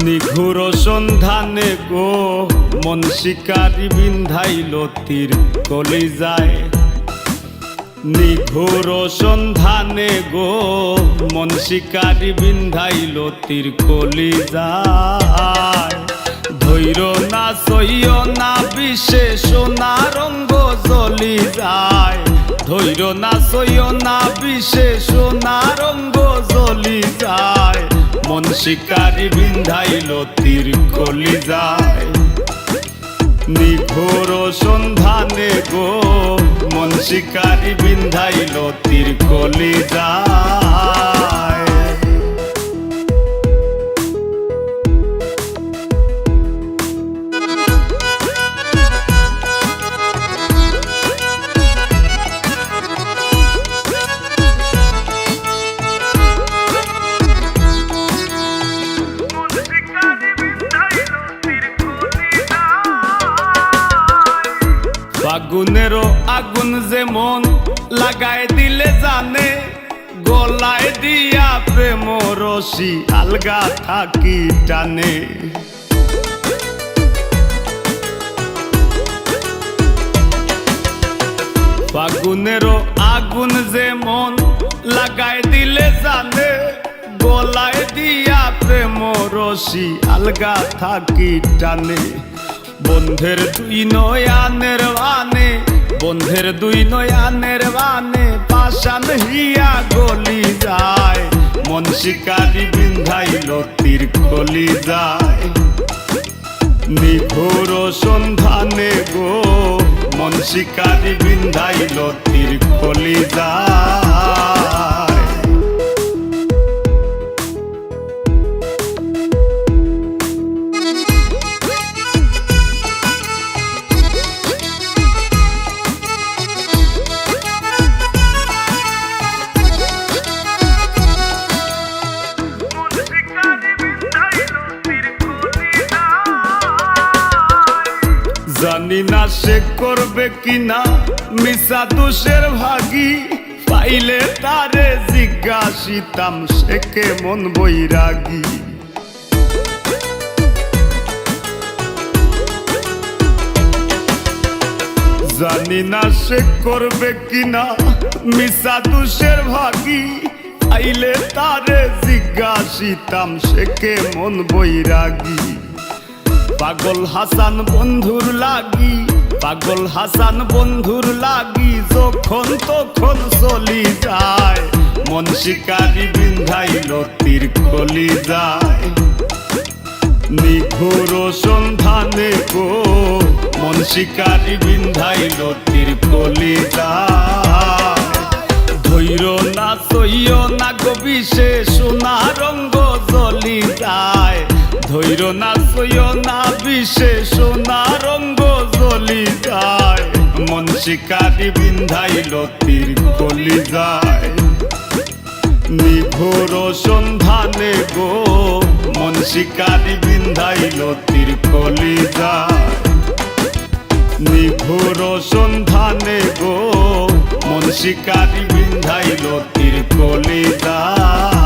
নিঘুর সন্ধানে গো মন শিকারি বিন্ধাইল তীর কলিজায়। নিঘুর সন্ধানে গো মন শিকারি বিন্ধাইল তীর কলিজায়। ধৈর না সইয় না বিষে সোনা রঙ্গ জ্বলি যায়। ধৈর না সইয় না বিষে সোনা রঙ্গ জ্বলি যায়। মন শিকারি বিন্ধাইল তীর কলিজায়। নিঘোর সন্ধানে গো মন শিকারি বিন্ধাইল তীর কলিজায়। ফাগুনেরও আগুন যেমন লাগায় দিলে জানে, গলায় দিয়া প্রেম রশি আলগা থাকি টানে। ফাগুনেরও আগুন যেমন লাগায় দিলে জানে, গলায় দিয়া প্রেম রশি আলগা থাকি টানে। বন্ধের দুই নয়ানের বানে, বন্ধের দুই নয়ানের বানে পাশান হিয়া গলি যায়। মন শিকারি বিন্ধাইল তীর কলিজায়। নিঘোর সন্ধানে গো মন শিকারি বিন্ধাইল তীর কলিজায়। জানি না সে করবে কিনা মিশা দোষের ভাগী, পাইলে তারে জিজ্ঞাসিতাম সে কেমন বৈরাগী। জানি না সে করবে কিনা মিশা দোষের ভাগী, পাইলে তারে জিজ্ঞাসিতাম সে কেমন বৈরাগী। পাগল হাসান বন্ধুর লাগি, পাগল হাসান বন্ধুর লাগি যখন তখন চলি যায়। মন শিকারি বিন্ধাইল তীর কলিজায়। নিঘোর সন্ধানে গো মন শিকারি বিন্ধাইল তীর কলিজায়। ধৈর না সইয় না গো বিষে সোনা রঙ্গ জ্বলি যায়। ধৈর না সইয় না বিষে সোনা রঙ্গ জ্বলি যায়। মন শিকারি বিন্ধাইল তীর কলিজায়। নিঘোর সন্ধানে গো মন শিকারি বিন্ধাইল তীর কলিজায়। নিঘোর সন্ধানে গো মন শিকারি বিন্ধাইল তীর কলিজায়।